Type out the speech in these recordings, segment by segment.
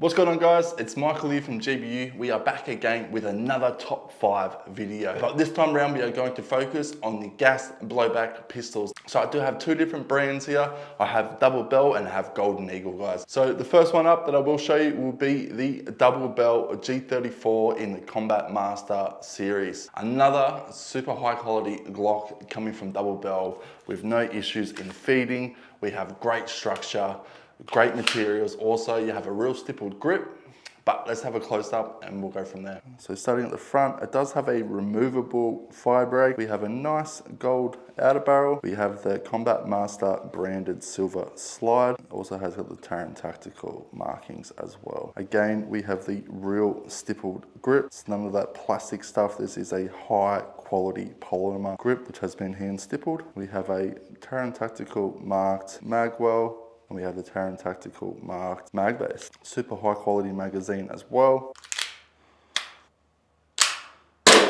What's going on, guys? It's Michael here from GBU. We are back again with another top 5 video. But this time around we are going to focus on the gas blowback pistols. So I do have two different brands here. I have Double Bell and I have Golden Eagle, guys. So the first one up that I will show you will be the Double Bell G34 in the Combat Master series. Another super high quality Glock coming from Double Bell with no issues in feeding. We have great structure, great materials. Also, you have a real stippled grip, but let's have a close up and we'll go from there. So starting at the front, it does have a removable fire brake. We have a nice gold outer barrel. We have the Combat Master branded silver slide. It also has got the Terran Tactical markings as well. Again, we have the real stippled grip. It's none of that plastic stuff. This is a high quality polymer grip which has been hand stippled. We have a Terran Tactical marked magwell. And we have the Terran Tactical marked mag base. Super high quality magazine as well.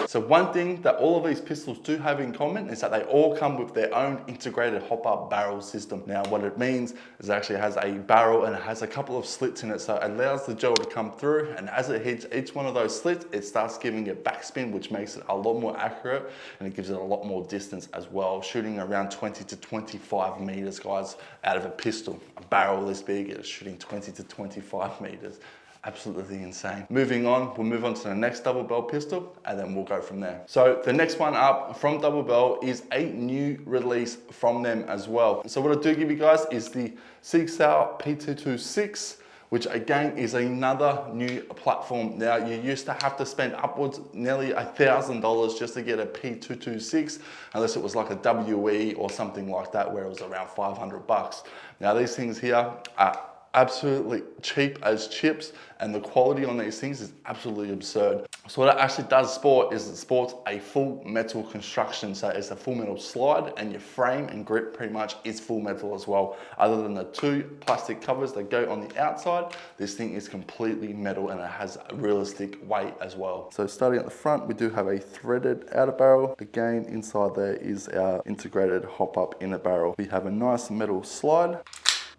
So one thing that all of these pistols do have in common is that they all come with their own integrated hopper barrel system. Now what it means is it actually has a barrel and it has a couple of slits in it, so it allows the gel to come through, and as it hits each one of those slits, it starts giving it backspin, which makes it a lot more accurate and it gives it a lot more distance as well, shooting around 20 to 25 meters, guys, out of a pistol. A barrel this big is shooting 20 to 25 meters. Absolutely insane. Moving on, we'll move on to the next Double Bell pistol and then we'll go from there. So the next one up from Double Bell is a new release from them as well. So what I do give you guys is the Sig Sauer P226, which again is another new platform. Now you used to have to spend upwards nearly $1,000 just to get a P226, unless it was like a WE or something like that where it was around 500 bucks. Now these things here are absolutely cheap as chips, and the quality on these things is absolutely absurd. So what it actually does sport is it sports a full metal construction. So it's a full metal slide and your frame and grip pretty much is full metal as well. Other than the two plastic covers that go on the outside, this thing is completely metal and it has a realistic weight as well. So starting at the front, we do have a threaded outer barrel. Again, inside there is our integrated hop up inner barrel. We have a nice metal slide.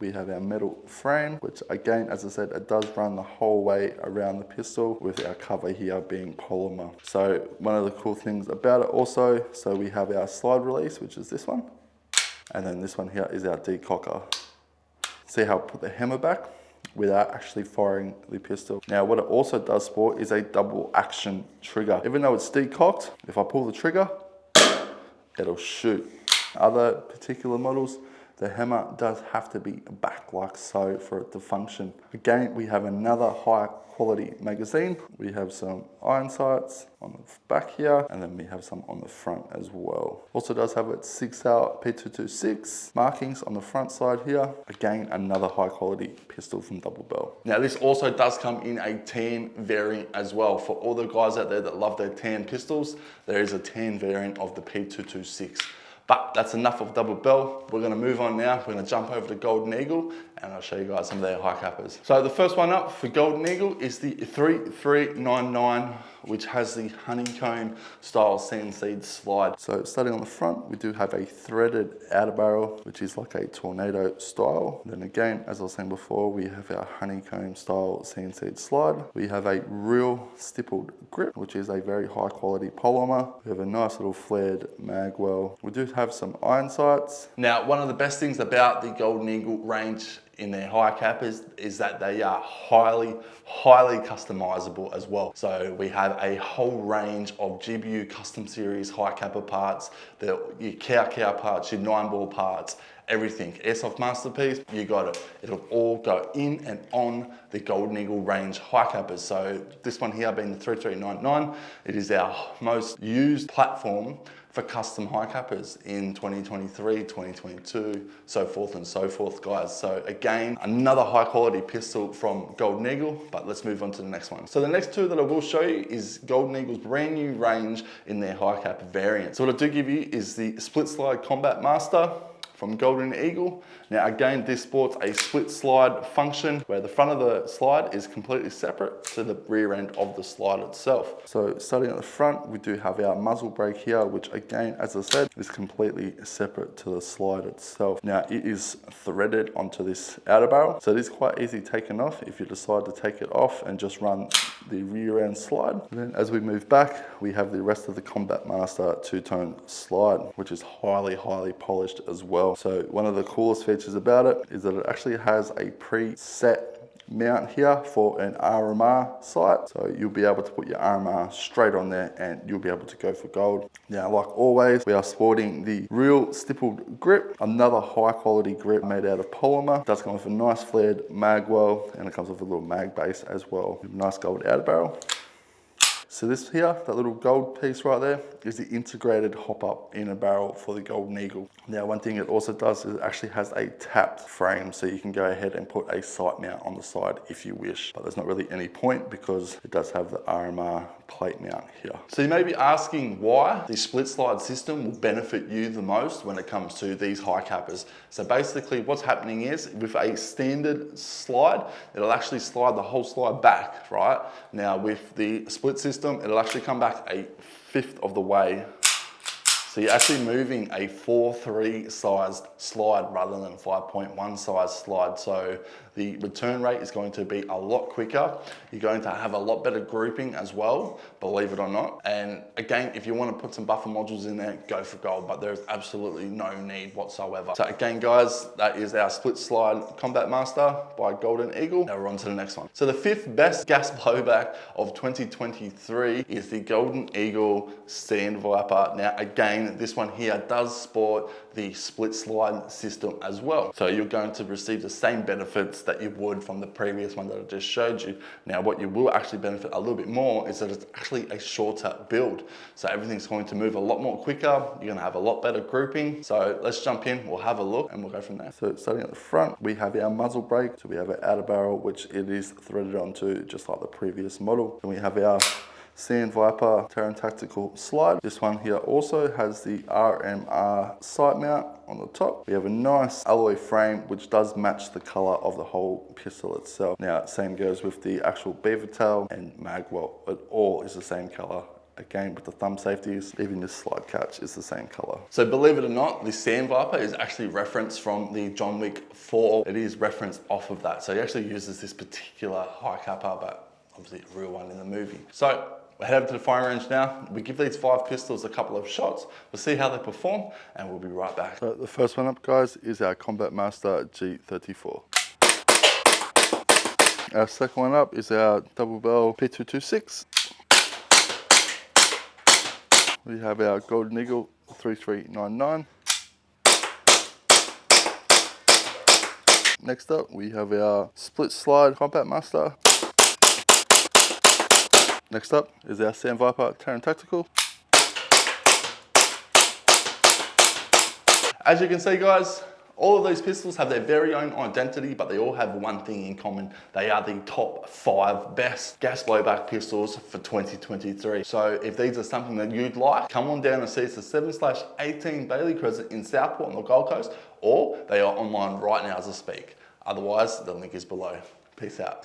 We have our metal frame, which again, as I said, it does run the whole way around the pistol with our cover here being polymer. So one of the cool things about it also, so we have our slide release, which is this one. And then this one here is our decocker. See how I put the hammer back without actually firing the pistol. Now what it also does sport is a double action trigger. Even though it's decocked, if I pull the trigger, it'll shoot. Other particular models, the hammer does have to be back like so for it to function. Again, we have another high quality magazine. We have some iron sights on the back here, and then we have some on the front as well. Also does have its Sig Sauer P226 markings on the front side here. Again, another high quality pistol from Double Bell. Now this also does come in a tan variant as well. For all the guys out there that love their tan pistols, there is a tan variant of the P226. But that's enough of Double Bell. We're gonna move on now. We're gonna jump over to Golden Eagle and I'll show you guys some of their high cappers. So the first one up for Golden Eagle is the 3399, which has the honeycomb style CNC slide. So starting on the front, we do have a threaded outer barrel, which is like a tornado style. Then again, as I was saying before, we have our honeycomb style CNC slide. We have a real stippled grip, which is a very high quality polymer. We have a nice little flared magwell. We do have some iron sights. Now, one of the best things about the Golden Eagle range in their high cappers is that they are highly customizable as well. So we have a whole range of GBU custom series high capper parts, your cow parts, your 9-ball parts, everything. Airsoft Masterpiece, you got it. It'll all go in and on the Golden Eagle range high cappers. So this one here being the 3399, it is our most used platform for custom high cappers in 2023, 2022, so forth and so forth, guys. So again, another high quality pistol from Golden Eagle, but let's move on to the next one. So the next two that I will show you is Golden Eagle's brand new range in their high cap variant. So what I do give you is the split slide Combat Master from Golden Eagle. Now again, this sports a split slide function where the front of the slide is completely separate to the rear end of the slide itself. So starting at the front, we do have our muzzle brake here, which again, as I said, is completely separate to the slide itself. Now it is threaded onto this outer barrel, so it is quite easy taken off if you decide to take it off and just run the rear end slide. And then as we move back, we have the rest of the Combat Master two-tone slide, which is highly polished as well. So one of the coolest features about it is that it actually has a preset mount here for an RMR sight. So you'll be able to put your RMR straight on there and you'll be able to go for gold. Now, like always, we are sporting the real stippled grip, another high quality grip made out of polymer. It does come with a nice flared mag well, and it comes with a little mag base as well. Nice gold outer barrel. So this here, that little gold piece right there, is the integrated hop-up inner barrel for the Golden Eagle. Now, one thing it also does is it actually has a tapped frame, so you can go ahead and put a sight mount on the side if you wish. But there's not really any point because it does have the RMR plate mount here. So you may be asking why the split slide system will benefit you the most when it comes to these high cappers. So basically what's happening is with a standard slide, it'll actually slide the whole slide back, right? Now with the split system, it'll actually come back a fifth of the way. So you're actually moving a 4.3 sized slide rather than 5.1 sized slide. So the return rate is going to be a lot quicker. You're going to have a lot better grouping as well, believe it or not. And again, if you want to put some buffer modules in there, go for gold, but there's absolutely no need whatsoever. So again, guys, that is our split slide Combat Master by Golden Eagle. Now we're on to the next one. So the 5th best gas blowback of 2023 is the Golden Eagle Sand Viper. Now again, this one here does sport the split slide system as well. So you're going to receive the same benefits that you would from the previous one that I just showed you. Now what you will actually benefit a little bit more is that it's actually a shorter build. So everything's going to move a lot more quicker. You're gonna have a lot better grouping. So let's jump in, we'll have a look and we'll go from there. So starting at the front, we have our muzzle brake. So we have our outer barrel, which it is threaded onto just like the previous model. And we have our Sand Viper Terran Tactical slide. This one here also has the RMR sight mount on the top. We have a nice alloy frame which does match the color of the whole pistol itself. Now same goes with the actual beaver tail and mag well. It all is the same color. Again, with the thumb safeties, even this slide catch is the same color. So believe it or not, the Sand Viper is actually referenced from the John Wick 4. It is referenced off of that. So he actually uses this particular high capper, but obviously a real one in the movie. So we'll head over to the firing range now. We give these 5 pistols a couple of shots. We'll see how they perform and we'll be right back. So the first one up, guys, is our Combat Master G34. Our second one up is our double Bell P226. We have our Golden Eagle 3399. Next up, we have our split slide Combat Master. Next up is our Sand Viper Terran Tactical. As you can see, guys, all of these pistols have their very own identity, but they all have one thing in common. They are the top 5 best gas blowback pistols for 2023. So if these are something that you'd like, come on down and see us at 7/18 Bailey Crescent in Southport on the Gold Coast, or they are online right now as I speak. Otherwise, the link is below. Peace out.